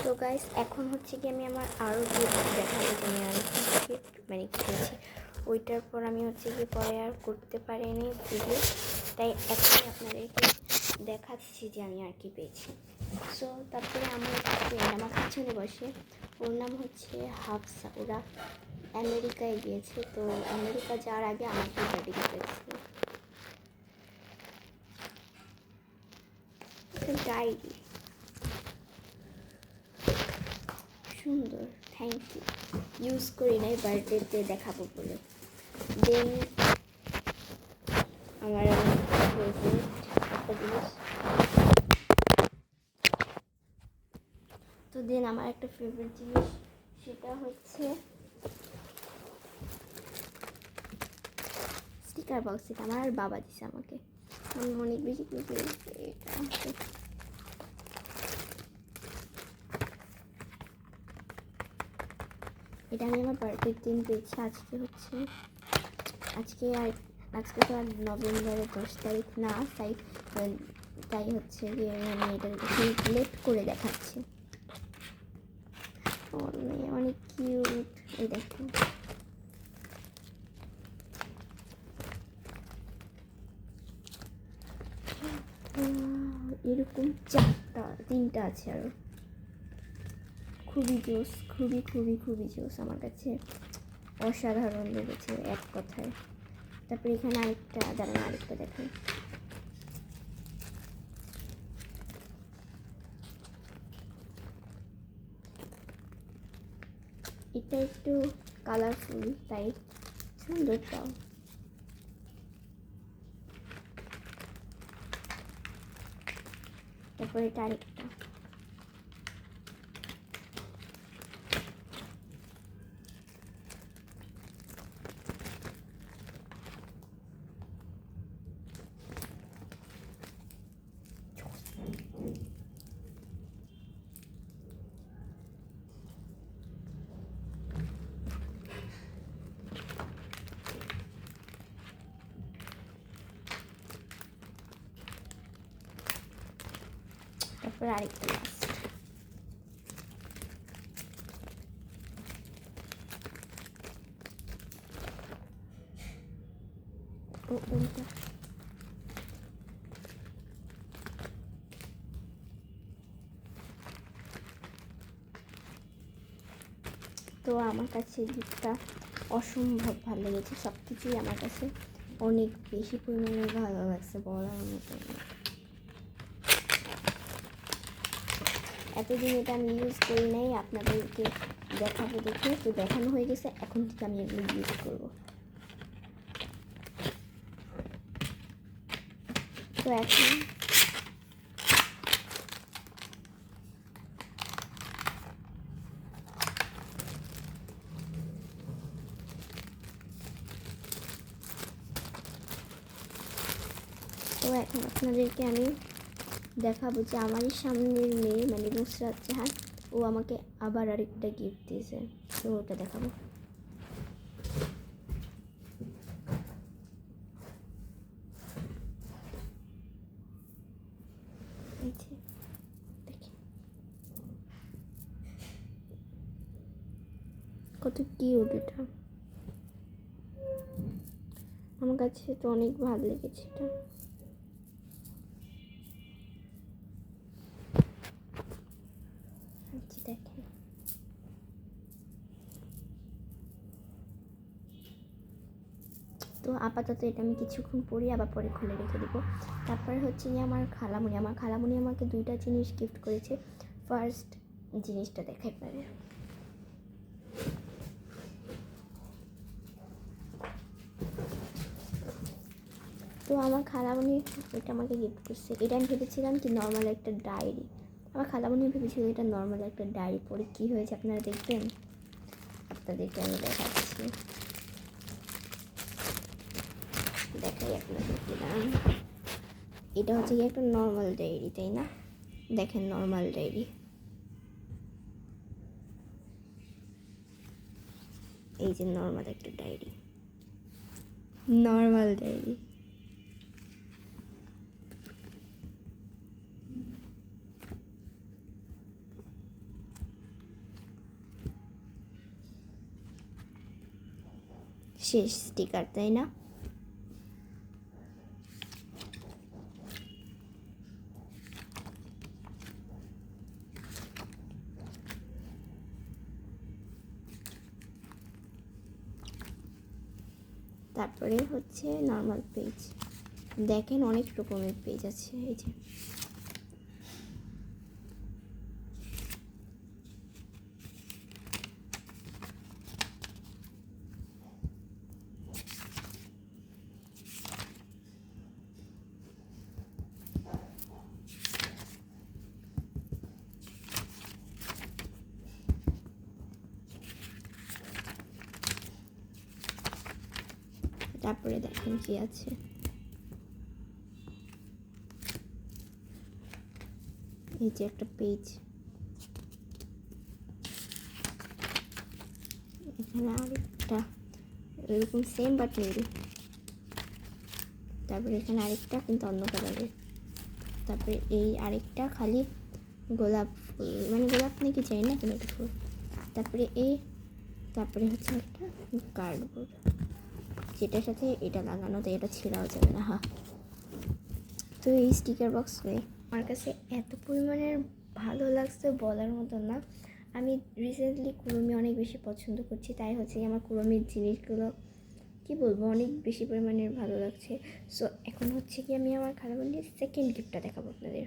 তো গাইস এখন হচ্ছে কি আমি আমার আরও গিফট দেখাবো যে আমি আর গিফট মানে কিনেছি, ওইটার পর আমি হচ্ছে কি পরে আর করতে পারিনি ভিডিও, তাই এখন আপনাদেরকে দেখাচ্ছি যে আমি আর কি পেয়েছি। সো তারপরে আমার ফ্রেন্ড আমার পিছনে বসে, ওর নাম হচ্ছে হাফসা, ওরা আমেরিকায় গিয়েছে। তো আমেরিকা যাওয়ার আগে আমাকে বার্থডে গিফট ডায়েরি, সুন্দর, থ্যাংক ইউ। ইউজ করি নাই, বার্থডেতে দেখাবো বলে। দেন আমার ফেভারিট একটা জিনিস, তো দেন আমার একটা ফেভারিট জিনিস সেটা হচ্ছে স্টিকার বক্স। এটা আমার বাবা দিছে আমাকে, আমি অনেক বেশি খুশি হয়েছি। এটা আমি আমার বার্থডের দিন পেয়েছি। আজকে তো আর নভেম্বরের 10 তারিখ না, তাই হচ্ছে যে আমি এটা লেট করে দেখাচ্ছি। অনেক কিউট, এই দেখুন। এরকম তিনটা আছে আরও, খুবই জোস, খুবই খুবই খুবই জোস, আমার কাছে অসাধারণ লেগেছে এক কথায়। তারপরে এখানে আরেকটা দেখেন, এটা একটু কালারফুল তাই সুন্দরটাও। তারপরে এটা আরেকটা, তারপরে আরেকটা লাস্ট। ওইটা তো আমার কাছে গিফটটা অসম্ভব ভালো লেগেছে, সব কিছুই আমার কাছে অনেক বেশি পরিমাণে ভালো লাগছে, বলার মতো। এতদিন এটা আমি ইউজ করি নাই, আপনাদেরকে দেখাবো দেখে, তো দেখানো হয়ে গেছে, এখন থেকে আমি এগুলো ইউজ করবো। তো এখন আপনাদেরকে আমি দেখাবো যে আমারই সামনের মেয়ে মানে নুসরাত জাহান, ও আমাকে আবার আরেকটা গিফট দিয়েছে, তো ওটা দেখাবো। কত কিউট এটা, আমার কাছে তো অনেক ভালো লেগেছে এটা। দেখেন, তো আপাতত এটা আমি কিছুক্ষণ পরি, আবার পরে খুলে রেখে দেবো। তারপরে হচ্ছে যে আমার খালামণি আমাকে দুইটা জিনিস গিফট করেছে। ফার্স্ট জিনিসটা দেখাই পারে, তো আমার খালামণি এটা আমাকে গিফট করছে। এটা আমি ভেবেছিলাম কি নর্মাল একটা ডায়েরি, আমার খালামণি ভেবেছিল এটা নর্মাল একটা ডায়েরি, পরে কী হয়েছে আপনারা দেখবেন, আপনাদেরকে আমি দেখাচ্ছি, দেখাই আপনাদেরকে না। এটা হচ্ছে কি একটা নর্মাল ডায়েরি, তাই না? দেখেন নর্মাল ডায়েরি, এই যে নর্মাল একটা ডায়েরি, নর্মাল ডায়েরি। শেষ স্টিকার, তাই না? তারপরে হচ্ছে নর্মাল পেজ। দেখেন অনেক রকমের পেজ আছে। এই যে তারপরে দেখেন কি আছে। এই যে একটা পেজ, এখানে আরেকটা এরকম সেম বাট নীল। তারপরে এখানে আরেকটা কিন্তু অন্য কালারের। তারপরে এই আরেকটা খালি গোলাপ ফুল, মানে গোলাপ নাকি চাই না কোনো একটা ফুল। তারপরে হচ্ছে একটা কার্ডবোর্ড, যেটার সাথে এটা লাগানো, তাই এটা ছেঁড়াও যাবে না। তো এই স্টিকার বক্সগুলো আমার কাছে এত পরিমাণের ভালো লাগছে বলার মতো না। আমি রিসেন্টলি কুরুমি অনেক বেশি পছন্দ করছি, তাই হচ্ছে আমার কুরুমির জিনিসগুলো কী বলবো অনেক বেশি পরিমাণের ভালো লাগছে। সো এখন হচ্ছে কি আমি আমার খালা বোনের সেকেন্ড গিফটটা দেখাবো আপনাদের।